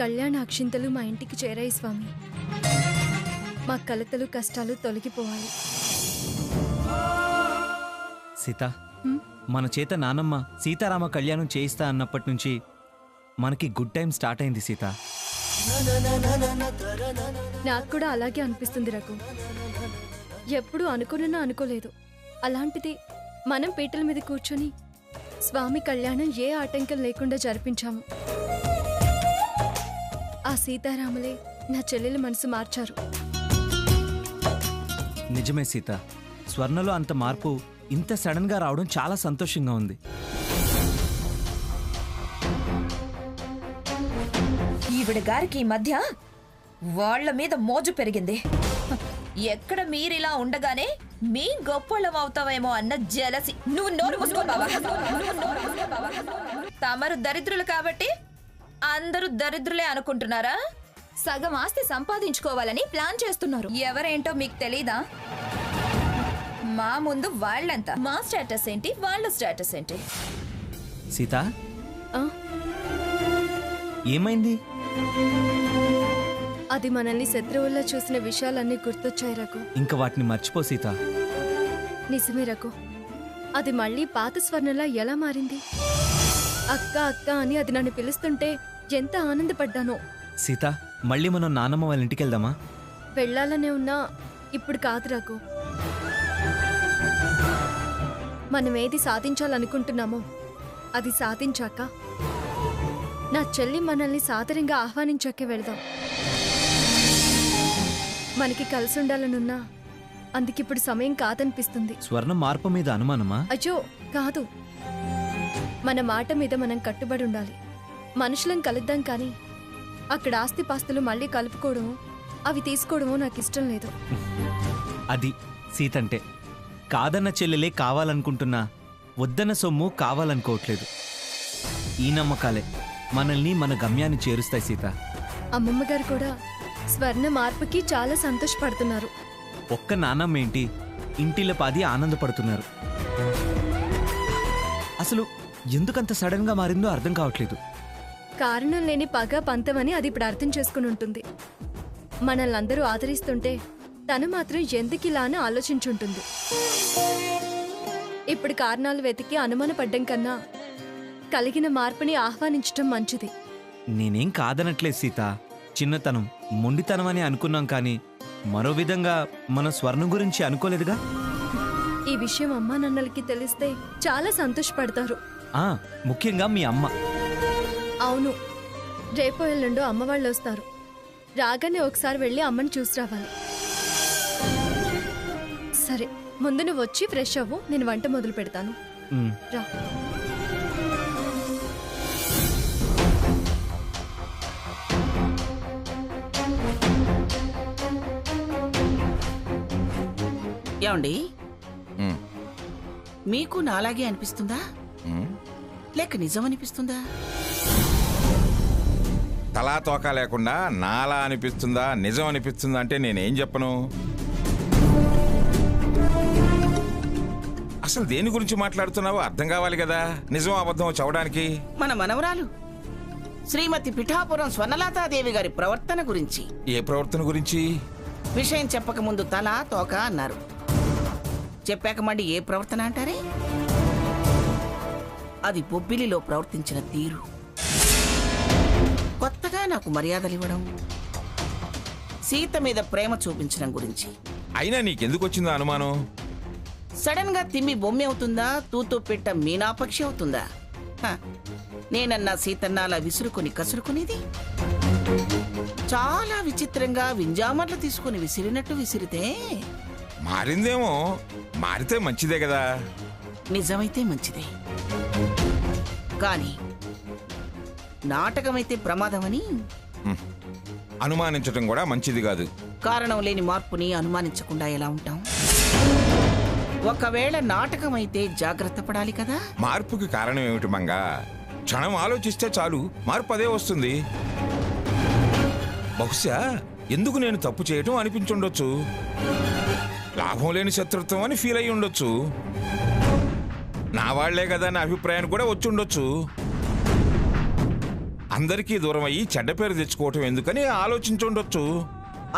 కళ్యాణ అక్షింతలు మా ఇంటికి చేరాయి స్వామి. మా కలతలు కష్టాలు తొలగిపోవాలి. సీత, మన చేత నానమ్మ సీతారామ కళ్యాణం చేయిస్తా అన్నప్పటి నుంచి మనకి గుడ్ టైం స్టార్ట్ అయింది సీత. నాకు కూడా అలాగే అనిపిస్తుంది రఘు. ఎప్పుడు అనుకున్నా అనుకోలేదు. అలాంటిది మనం పీటల మీద కూర్చొని స్వామి కళ్యాణం ఏ ఆటంకం లేకుండా జరిపించాము. ఆ సీతారాములే నా చెల్లెలి మనసు మార్చారు. నిజమే సీత, స్వర్ణలో అంత మార్పు ఇంత సడన్ గా రావడం చాలా సంతోషంగా ఉంది. ఈవిడ గారికి ఈ మధ్య వాళ్ల మీద మోజు పెరిగింది. ఎక్కడ మీరిలా ఉండగానే మీ గొప్పలం అవుతావేమో అన్న జలసి. నువ్వు నోరు మూసుకో బాబా. తమరు దరిద్రులు కాబట్టి అందరూ దరిద్రులే అనుకుంటున్నారా? సగం ఆస్తి సంపాదించుకోవాలని ప్లాన్ చేస్తున్నారు. ఎవరేంటో మీకు తెలీదా? మా ముందు వాళ్ళంతా మా స్టేటస్ ఏంటి, వాళ్ళ స్టేటస్ ఏంటి? సీత, ఏమైంది? అది మనల్ని శత్రువుల్లో చూసిన విషయాలన్నీ గుర్తొచ్చాయి రఘు. ఇంకా వాటిని మర్చిపో సీత. నిజమే రఘు, అది మళ్ళీ పాత స్వర్ణలా ఎలా మారింది? అక్క అక్క అని అది నన్ను పిలుస్తుంటే ఎంత ఆనందపడ్డానో. సీత, మళ్ళీ మనం నానమ్మ వాళ్ళ ఇంటికి వెళ్దామా? వెళ్ళాలనే ఉన్నా ఇప్పుడు కాదు రఘు. మనం ఏది సాధించాలనుకుంటున్నామో అది సాధించాక, నా చెల్లి మనల్ని సాదరంగా ఆహ్వానించాకే వెళ్దాం. మనకి కలిసి ఉండాలనున్నా అందుకిప్పుడు సమయం కాదనిపిస్తుంది. స్వర్ణం మార్పు మీద అనుమానమా? అయ్యో కాదు, మన మాట మీద మనం కట్టుబడి ఉండాలి. మనుషులను కలుద్దాం కానీ అక్కడ ఆస్తిపాస్తులు మళ్ళీ కలుపుకోవడమో అవి తీసుకోవడమో నాకు ఇష్టం లేదు. అది సీతంటే. కాదన్న చెల్లెలే కావాలనుకుంటున్నా వద్దన్న సొమ్ము కావాలనుకోవట్లేదు. ఈ నమ్మకాలే మనల్ని మన గమ్యాన్ని చేరుస్తాయి సీత. అమ్మమ్మ గారు కూడా స్వర్ణ మార్పుకి చాలా సంతోషపడుతున్నారు. ఒక్క నాన్నమ్మ ఏంటి, ఇంటిలో పాది ఆనందపడుతున్నారు. అసలు ఎందుకంత సడన్ గా మారిందో అర్థం కావట్లేదు. కారణం లేని పగ పంతమని అది ఇప్పుడు అర్థం చేసుకుని ఉంటుంది. మనల్నందరూ ఆదరిస్తుంటే తను మాత్రం ఎందుకిలా అని ఆలోచించుంటుంది. ఇప్పుడు కారణాలు వెతికి అనుమానపడ్డం కన్నా కలిగిన మార్పుని ఆహ్వానించటం మంచిది. నేనేం కాదనట్లేదు సీత. చిన్నతనం, మొండితనం అని అనుకున్నాం కానీ మరో విధంగా మన స్వర్ణం గురించి అనుకోలేదుగా. ఈ విషయం అమ్మా నాన్నలకి తెలిస్తే చాలా సంతోషపడతారు. ముఖ్యంగా మీ అమ్మ. అవును, రేపో ఎల్లుండో అమ్మ వాళ్ళు వస్తారు. రాగానే ఒకసారి వెళ్ళి అమ్మని చూసి రావాలి. సరే, ముందు నువ్వు వచ్చి ఫ్రెష్ అవ్వు, నేను వంట మొదలు పెడతాను. రా. ఏమండి, మీకు నాలాగే అనిపిస్తుందా లేక నిజం అనిపిస్తుందా? తలా తోక లేకుండా నాలా అనిపిస్తుందా నిజం అనిపిస్తుందా అంటే నేనేం చెప్పను? అసలు దేని గురించి మాట్లాడుతున్నావో అర్థం కావాలి కదా, నిజం అబద్ధం చవడానికి. మన మనవరాలు శ్రీమతి పిఠాపురం స్వర్ణలతాదేవి గారి ప్రవర్తన గురించి. ఏ ప్రవర్తన గురించి? విషయం చెప్పక ముందు తల తోక అన్నారు, చెప్పాక మళ్ళీ ఏ ప్రవర్తన అంటారే? అది బొబ్బిలిలో ప్రవర్తించిన తీరు. కొత్తగా నాకు మర్యాదలు ఇవ్వడం, సీత మీద ప్రేమ చూపించడం గురించి. అయినా నీకెందుకు వచ్చిందో అనుమానం? సడన్ గా తిమ్మి బొమ్మి అవుతుందా, తూతూ పెట్ట మీనాపక్షి అవుతుందా? నేనన్నా సీతన్న అలా విసురుకొని కసురుకునేది. చాలా విచిత్రంగా వింజామర్లు తీసుకుని విసిరినట్టు విసిరితే మారిందేమో. మారితే మంచిదే కదా. నిజమైతే మంచిదే, కానీ నాటకమైతే ప్రమాదమని. అనుమానించటం కూడా మంచిది కాదు. కారణం లేని మార్పుని అనుమానించకుండా ఎలా ఉంటాం? ఒకవేళ నాటకమైతే జాగ్రత్త పడాలి కదా. మార్పుకి కారణం ఏమిటి మంగా? క్షణం ఆలోచిస్తే చాలు, మార్పు అదే వస్తుంది. బహుశా ఎందుకు నేను తప్పు చేయటం అనిపించుండొచ్చు. లాభం లేని శత్రుత్వం అని ఫీల్ అయ్యి ఉండొచ్చు. నా వాళ్లే కదా నా అభిప్రాయాన్ని కూడా వచ్చి ఉండొచ్చు. అందరికీ దూరం అయ్యి చెడ్డ పేరు తెచ్చుకోవటం ఎందుకని ఆలోచించుండొచ్చు.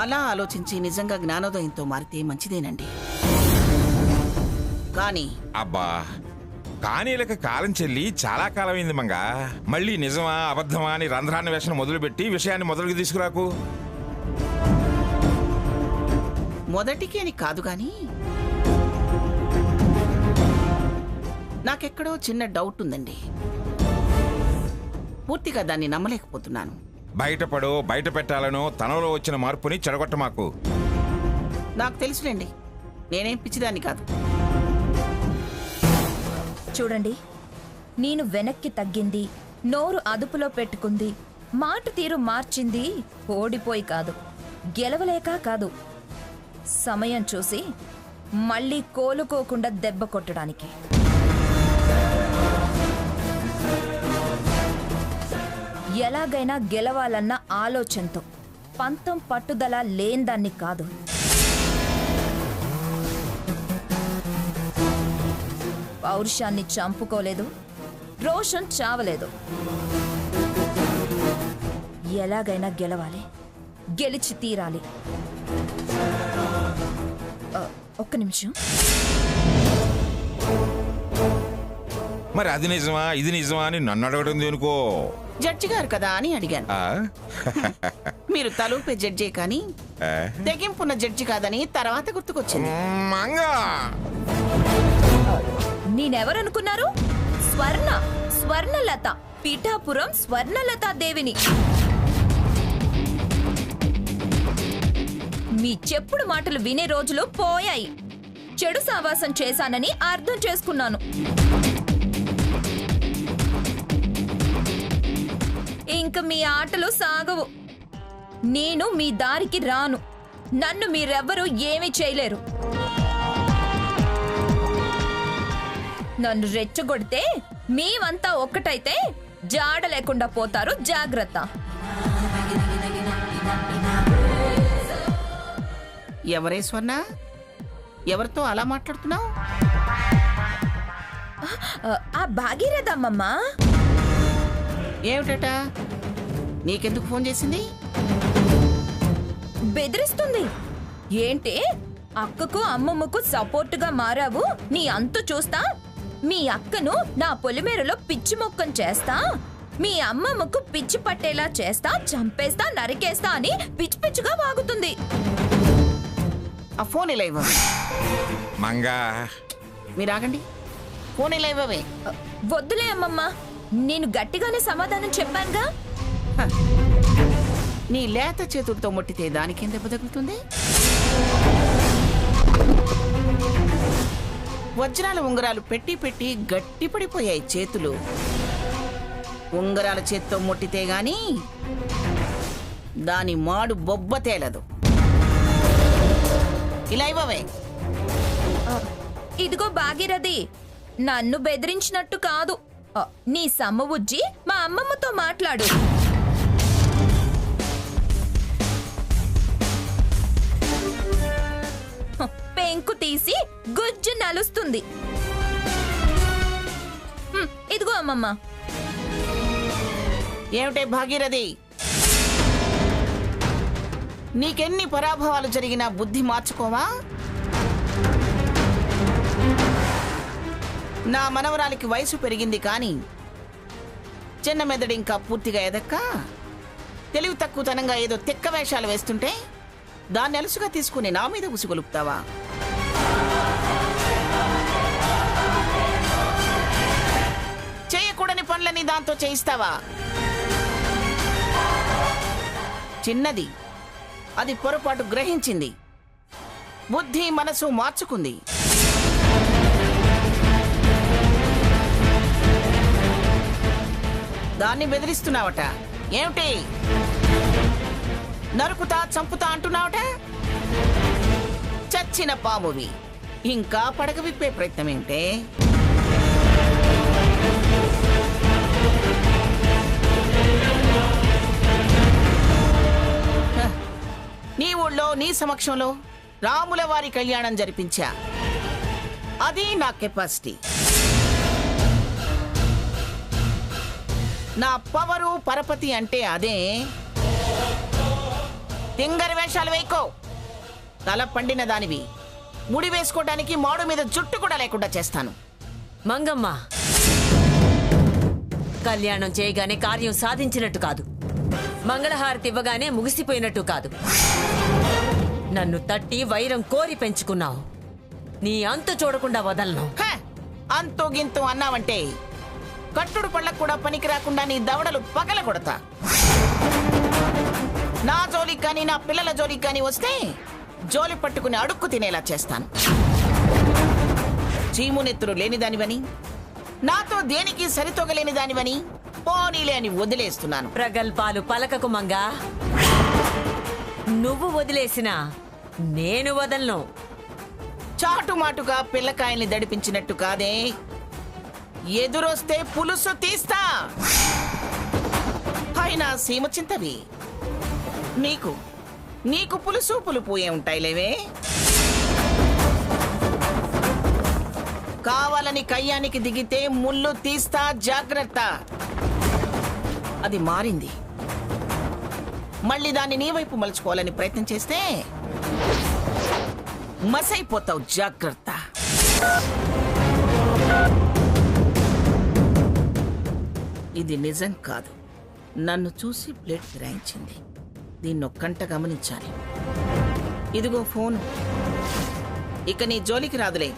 అలా ఆలోచించి నిజంగా జ్ఞానోదయంతో మారితే మంచిదేనండి. కానీ అబ్బా, కానీ లేక కాలం చెల్లి చాలా కాలమైంది మంగా. మళ్ళీ నిజమా అబద్ధమా అని రంధ్రాన్ని వేషణ మొదలుపెట్టి విషయాన్ని మొదలుకి తీసుకురాకు. మొదటికి అని కాదు గాని నాకెక్కడో చిన్న డౌట్ ఉందండి. పూర్తిగా దాన్ని నమ్మలేకపోతున్నాను. బయటపడో బయట పెట్టాలనో తనలో వచ్చిన మార్పుని చెడగొట్ట మాకు. నాకు తెలుసులేండి, నేనేం పిచ్చిదాన్ని కాదు. చూడండి, నేను వెనక్కి తగ్గింది, నోరు అదుపులో పెట్టుకుంది, మాట తీరు మార్చింది ఓడిపోయి కాదు, గెలవలేక కాదు, సమయం చూసి మళ్ళీ కోలుకోకుండా దెబ్బ కొట్టడానికి. ఎలాగైనా గెలవాలన్న ఆలోచనతో, పంతం పట్టుదల లేందాన్ని కాదు. పౌరుషాన్ని చంపుకోలేదు, రోషన్ చావలేదు. ఎలాగైనా గెలవాలి, గెలిచి తీరాలి. ఒక్క నిమిషం. మరి అది నిజమా ఇది నిజమా అని నన్ను అడగడం దేనికో? జడ్జి గారు కదా అని అడిగాను. మీరు తలూపే జడ్జే కానీ తెగింపున్న జడ్జి కాదని తర్వాత గుర్తుకొచ్చింది. మంగా, నేనెవరనుకున్నారు? స్వర్ణలత, పీఠాపురం స్వర్ణలతా దేవిని. మీ చెప్పుడు మాటలు వినే రోజులు పోయాయి. చెడు సావాసం చేశానని అర్థం చేసుకున్నాను. ఇంక మీ ఆటలు సాగవు. నేను మీ దారికి రాను. నన్ను మీరెవ్వరూ ఏమీ చేయలేరు. నన్ను రెచ్చగొడితే మేమంతా ఒక్కటైతే జాడ లేకుండా పోతారు. జాగ్రత్త. ఎవరే స్వర్ణ? ఎవరితో అలా మాట్లాడుతున్నావు? ఆ భాగీరథమ్మమ్మ. ఏమిటట? నీకెందుకు ఫోన్ చేసింది? బెదిరిస్తుంది. ఏంటి, అక్కకు అమ్మమ్మకు సపోర్టుగా మారావు, నీ అంతు చూస్తా, మీ అక్కను నా పొలిమేరలో పిచ్చి మొక్కం చేస్తా, మీ అమ్మమ్మకు పిచ్చి పట్టేలా చేస్తా, చంపేస్తా, నరికేస్తా అని పిచ్చి పిచ్చిగా వాగుతుంది. ఆ ఫోన్ ఇలా ఇవ్వవే. మంగా, మీరు ఆగండి. ఫోన్ ఇలా ఇవ్వవే. వద్దులే అమ్మమ్మ, నేను గట్టిగానే సమాధానం చెప్పానుగా. నీ లేత చేతులతో ముట్టితే దానికేం దెబ్బ తగులుతుంది? వజ్రాల ఉంగరాలు పెట్టి పెట్టి గట్టి పడిపోయాయి చేతులు. ఉంగరాల చేత్తో ముట్టితే గాని దాని మాడు బొబ్బ తేలదు. ఇలా ఇవ్వవే. ఇదిగో భాగీరథి, నన్ను బెదిరించినట్టు కాదు. నీ సమ్మబుజ్జి మా అమ్మమ్మతో మాట్లాడు. పెంకు తీసి గుజ్జు నలుస్తుంది. ఇదిగో అమ్మమ్మ. ఏమిటే భాగీరథి, నీకెన్ని పరాభవాలు జరిగినా బుద్ధి మార్చుకోవా? నా మనవరాలికి వయసు పెరిగింది కానీ చిన్న మెదడు ఇంకా పూర్తిగా ఎదక్క తెలివి తక్కువతనంగా ఏదో తెక్క వేషాలు వేస్తుంటే దాన్ని అలుసుగా తీసుకుని నా మీద ఉసుగొలుపుతావా? చేయకూడని పనులని దాంతో చేయిస్తావా? చిన్నది, అది పొరపాటు గ్రహించింది, బుద్ధి మనసు మార్చుకుంది. దాన్ని బెదిరిస్తున్నావట. ఏమిటి, నరుకుతా చంపుతా అంటున్నావట? చచ్చిన పామువి, ఇంకా పడగ విప్పే ప్రయత్నం ఏమిటే? నీ ఊళ్ళో నీ సమక్షంలో రాముల వారి కళ్యాణం జరిపించా. అది నా కెపాసిటీ. నా పవరు పరపతి అంటే అదే. తింగరి వేషాలు వేయకో. తల పండిన దానివి, ముడి వేసుకోవడానికి మాడు మీద జుట్టు కూడా లేకుండా చేస్తాను. మంగమ్మ, కళ్యాణం చేయగానే కార్యం సాధించినట్టు కాదు, మంగళహారతి ఇవ్వగానే ముగిసిపోయినట్టు కాదు. నన్ను తట్టి వైరం కోరి పెంచుకున్నావు. నీ అంతు చూడకుండా వదలను. అంతో గింతో అన్నావంటే కట్టుడు పళ్ళకు కూడా పనికి రాకుండా నీ దవడలు పగల కొడతా. నా జోలికి కానీ నా పిల్లల జోలికి కానీ వస్తే జోలి పట్టుకుని అడుక్కు తినేలా చేస్తాను. చీమునెత్తురు లేనిదానివని, నాతో దేనికి సరితొగలేని దానివని పోనీలే అని వదిలేస్తున్నాను. ప్రగల్భాలు పలకకు మంగా. నువ్వు వదిలేసినా నేను వదలను. చాటుమాటుగా పిల్లకాయల్ని దడిపించినట్టు కాదే, ఎదురొస్తే పులుసు తీస్తా. అయినా సీమ చింతవి, నీకు పులుసు పులుపు ఏ ఉంటాయిలేవే. కావాలని కయ్యానికి దిగితే ముళ్ళు తీస్తా, జాగ్రత్త. అది మారింది. మళ్ళీ దాన్ని నీ వైపు మలుచుకోవాలని ప్రయత్నం చేస్తే మసైపోతావు, జాగ్రత్త. ఇది నిజం కాదు. నన్ను చూసి ప్లేట్ ఫిరాయించింది. దీన్నొక్కంట గమనించాలి. ఇదిగో ఫోను. ఇక నీ జోలికి రాదులే,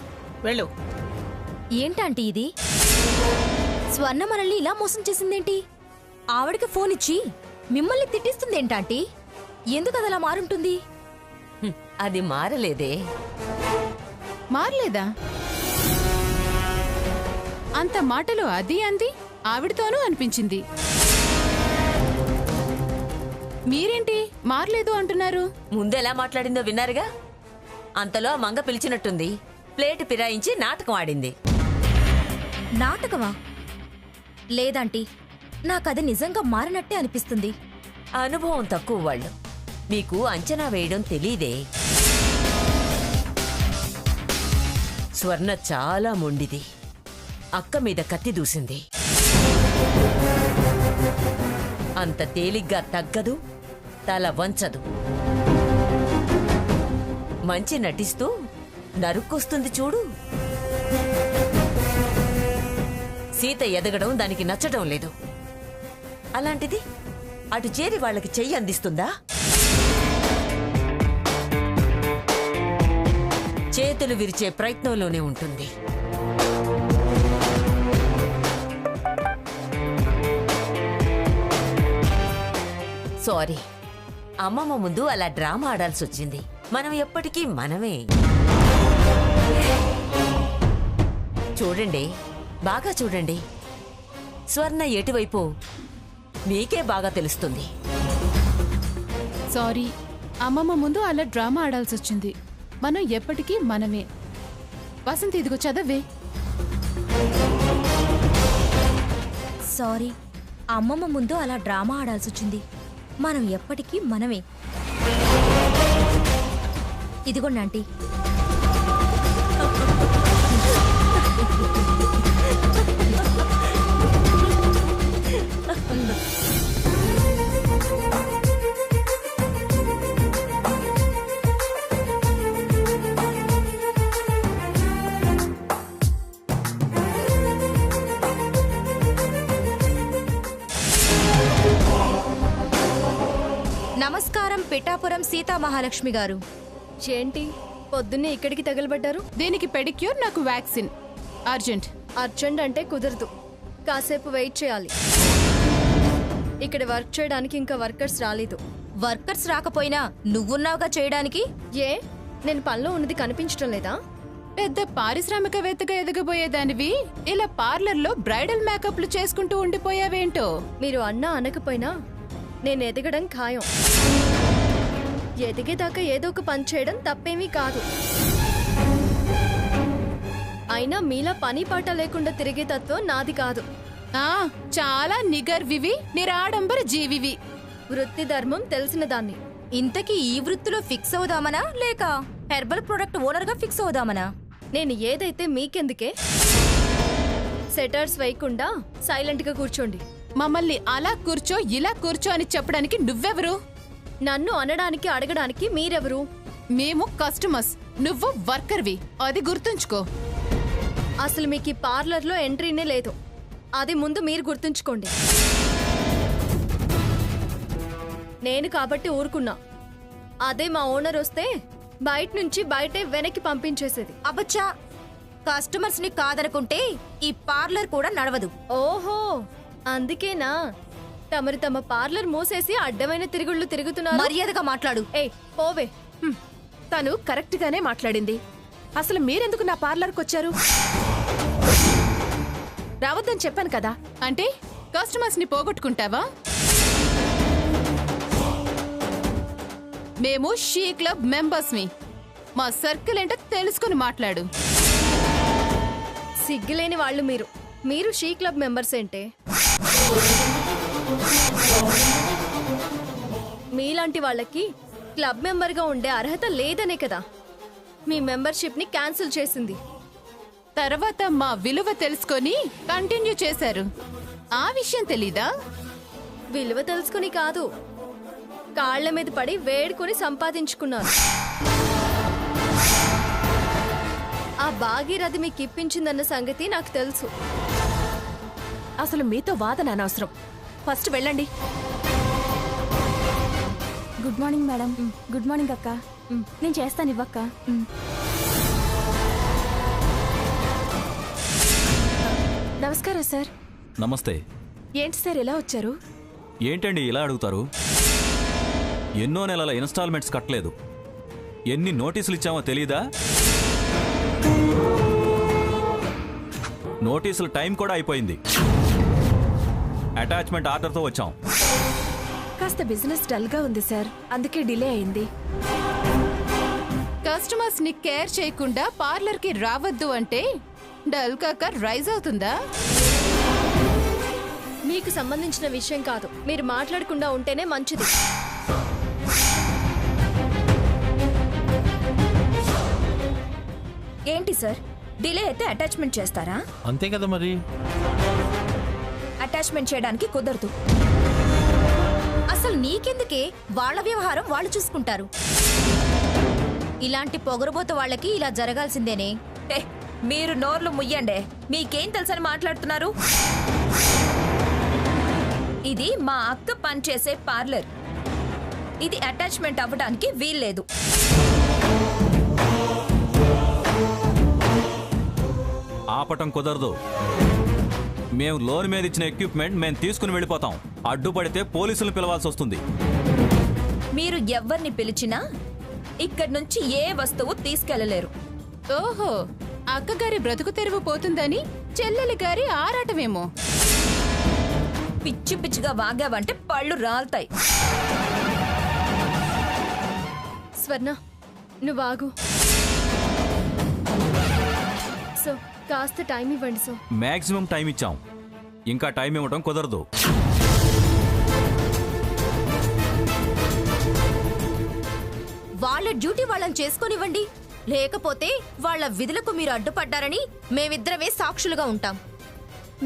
వెళ్ళు. ఏంటంటీ ఇది? స్వర్ణ మనల్ని ఇలా మోసం చేసిందేంటి? ఆవిడకి ఫోన్ ఇచ్చి మిమ్మల్ని తిట్టిస్తుందేంటాంటీ? ఎందుకు అదలా మారుంటుంది? అది మారలేదే. మారలేదా? అంత మాటలు అది అంది ఆవిడతోనూ అనిపించింది. మీరేంటి మారలేదు అంటున్నారు? ముందెలా మాట్లాడిందో విన్నారుగా. అంతలో మంగ పిలిచినట్టుంది. ప్లేట్ ఫిరాయించి నాటకం ఆడింది. నాటకమా? లేదంటీ, నాకది నిజంగా మారినట్టే అనిపిస్తుంది. అనుభవం తక్కువ వాళ్ళు, మీకు అంచనా వేయడం తెలీదే. స్వర్ణ చాలా మొండిది. అక్క మీద కత్తి దూసింది. అంత తేలిగ్గా తగ్గదు, తల వంచదు. మంచి నటిస్తూ నరుక్కొస్తుంది చూడు. సీత ఎదగడం దానికి నచ్చడం లేదు. అలాంటిది అటు చేరి వాళ్ళకి చెయ్యి అందిస్తుందా? చేతులు విరిచే ప్రయత్నంలోనే ఉంటుంది. సారీ, అమ్మమ్మ ముందు అలా డ్రామా ఆడాల్సి వచ్చింది. మనం ఎప్పటికీ మనమే. చూడండి, బాగా చూడండి. స్వర్ణ ఎటువైపు మీకే బాగా తెలుస్తుంది. సారీ, అమ్మమ్మ ముందు అలా డ్రామా ఆడాల్సి వచ్చింది. మనం ఎప్పటికీ మనమే. వసంత్, ఇదిగో చదవే. సారీ, అమ్మమ్మ ముందు అలా డ్రామా ఆడాల్సొచ్చింది. మనం ఎప్పటికీ మనమే. ఇదిగోండి ఆంటీ. నమస్కారం పిఠాపురం సీతా మహాలక్ష్మి గారు. ఏంటి పొద్దున్నే ఇక్కడికి తగలబడ్డారు? దేనికి పెడిక్యూర్, నాకు వ్యాక్సిన్. అర్జెంట్. అర్జెంట్ అంటే కుదరదు, కాసేపు వెయిట్ చేయాలి. ఇక్కడ వర్క్ చేయడానికి ఇంకా వర్కర్స్ రాలేదు. వర్కర్స్ రాకపోయినా నువ్వున్నావుగా చేయడానికి. ఏ, నేను పనిలో ఉన్నది కనిపించడం లేదా? పెద్ద పారిశ్రామికవేత్తగా ఎదగబోయేదానివి ఇలా పార్లర్లో బ్రైడల్ మేకప్లు చేసుకుంటూ ఉండిపోయావేంటో. మీరు అన్నా అనకపోయినా నేను ఎదగడం ఖాయం. ఎదిగేదాకా ఏదో ఒక పని చేయడం తప్పేమీ కాదు. అయినా మీలా పని పాట లేకుండా తిరిగే తత్వం నాది కాదు. చాలా నిగర్వివి, నిరాడంబర జీవివి. వృత్తి ధర్మం తెలిసిన దాన్ని. ఇంతకీ ఈ వృత్తిలో ఫిక్స్ అవుదామనా లేక హెర్బల్ ప్రొడక్ట్ ఓనర్గా ఫిక్స్ అవుదామనా? నేను ఏదైతే మీకెందుకే. సెటర్స్ వేయకుండా సైలెంట్గా కూర్చోండి. మమ్మల్ని అలా కూర్చో ఇలా కూర్చో అని చెప్పడానికి నువ్వెవరు? నన్ను అనడానికి అడగడానికి మీరెవరు? మేము కస్టమర్స్, నువ్వు వర్కర్వి, అది గుర్తుంచుకో. అసలు మీకు ఈ పార్లర్లో ఎంట్రీనే లేదు, అది ముందు మీరు గుర్తుంచుకోండి. నేను కాబట్టి ఊరుకున్నా, అదే మా ఓనర్ వస్తే బయట నుంచి బయటే వెనక్కి పంపించేసేది. అబ్బచ్చా, కస్టమర్స్ ని కాదనుకుంటే ఈ పార్లర్ కూడా నడవదు. ఓహో, అందుకేనా తమరు తమ పార్లర్ మూసేసి అడ్డమైన తిరుగుళ్ళు తిరుగుతున్నారు? మర్యాదగా మాట్లాడు. ఏ పోవే. తను కరెక్ట్ గానే మాట్లాడింది. అసలు మీరెందుకు నా పార్లర్కి వచ్చారు? రావద్దని చెప్పాను కదా. అంటే కస్టమర్స్ ని పోగొట్టుకుంటావా? మేము షీ క్లబ్ మెంబర్స్ మీ, మా సర్కిల్ ఏంటో తెలుసుకుని మాట్లాడు. సిగ్గులేని వాళ్ళు మీరు. మీరు షీ క్లబ్ మెంబర్స్ ఏంటే? మీలాంటి వాళ్ళకి క్లబ్ మెంబర్గా ఉండే అర్హత లేదనే కదా మీ మెంబర్షిప్ని క్యాన్సిల్ చేసింది. తర్వాత మా విలువ తెలుసుకొని కంటిన్యూ చేశారు. ఆ విషయం తెలీదా? విలువ తెలుసుకుని కాదు, కాళ్ల మీద పడి వేడుకొని సంపాదించుకున్నారు. ఆ భాగీరథి మీకు ఇప్పించిందన్న సంగతి నాకు తెలుసు. అసలు మీతో వాదన అనవసరం. ఫస్ట్ వెళ్ళండి. Good morning madam. Good morning అక్క. నేను చేస్తాను ఇవ్వక్క. నమస్కారం సార్. నమస్తే. ఏంటి సార్ ఇలా వచ్చారు? ఏంటండి ఇలా అడుగుతారు? ఎన్నో నెలల ఇన్స్టాల్మెంట్స్ కట్టలేదు. ఎన్ని నోటీసులు ఇచ్చామో తెలీదా? నోటీసుల టైం కూడా అయిపోయింది. అటాచ్మెంట్ ఆర్డర్తో వచ్చాం. కాస్త బిజినెస్ డల్ గా ఉంది సార్, అందుకే డిలే అయింది. కస్టమర్స్ ని కేర్ చేయకుండా పార్లర్ కి రావద్దు అంటే డల్ కాక రైజ్ అవుతుందా? మీకు సంబంధించిన విషయం కాదు, మీరు మాట్లాడకుండా ఉంటేనే మంచిది. ఏంటి సార్, డిలే అయితే అటాచ్మెంట్ చేస్తారా? అంతే కదా మరి. అటాచ్మెంట్ చేయడానికి కుదరదు. అసలు నీకెందుకే? వాళ్ళ వ్యవహారం వాళ్ళు చూసుకుంటారు. ఇలాంటి పొగరబోతు వాళ్ళకి ఇలా జరగాల్సిందేనే. మీరు నోర్లు ముయ్యండే. మీకేం తెలుసని మాట్లాడుతున్నారు? ఇది మా అక్క పనిచేసే పార్లర్. ఇది అటాచ్మెంట్ అవ్వడానికి వీల్లేదు. ఆపటం కుదరదు. మేము లోన్ మీద ఇచ్చిన ఎక్విప్మెంట్ మేము తీసుకుని వెళ్ళిపోతాం. అడ్డుపడితే పోలీసులు పిలవాల్సి వస్తుంది. మీరు ఎవరిని పిలిచినా ఇక్కడి నుంచి ఏ వస్తువు తీసుకెళ్లలేరు. ఓహో, అక్కగారి బ్రతుకు తెరువు పోతుందని చెల్లెలి గారి ఆరాటమేమో. పిచ్చి పిచ్చిగా వాగావంటే పళ్ళు రాల్తాయి. స్వర్ణ, నువ్వు ఆగు. సో కాస్త టైం ఇవ్వండి. సో మాక్సిమం టైం ఇచ్చాం, ఇంకా టైం ఇవ్వడం కుదరదు. వాళ్ళ డ్యూటీ వాళ్ళని చేసుకొనివ్వండి. లేకపోతే వాళ్ళ విధులకు మీరు అడ్డుపడ్డారని మేమిద్దరమే సాక్షులుగా ఉంటాం.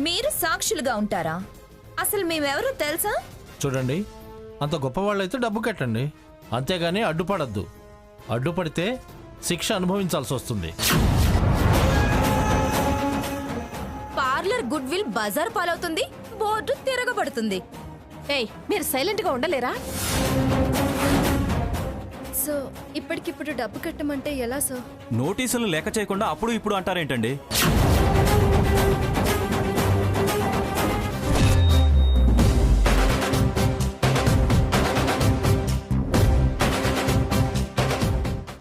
మీరు సాక్షులుగా ఉంటారా? అసలు మేమెవరో తెలుసా? చూడండి, అంత గొప్పవాళ్ళైతే డబ్బు కట్టండి, అంతేగాని అడ్డుపడద్దు. అడ్డుపడితే శిక్ష అనుభవించాల్సి వస్తుంది. పార్లర్ గుడ్ విల్ బజార్ పాలవుతుంది, బోర్డు తిరగబడుతుంది. ఏయ్, మీరు సైలెంట్ గా ఉండలేరా? సో ఇప్పటికిప్పుడు డబ్బు కట్టమంటే ఎలా? సో నోటీసులు లెక్క చేయకుండా అప్పుడు ఇప్పుడు అంటారేంటండి?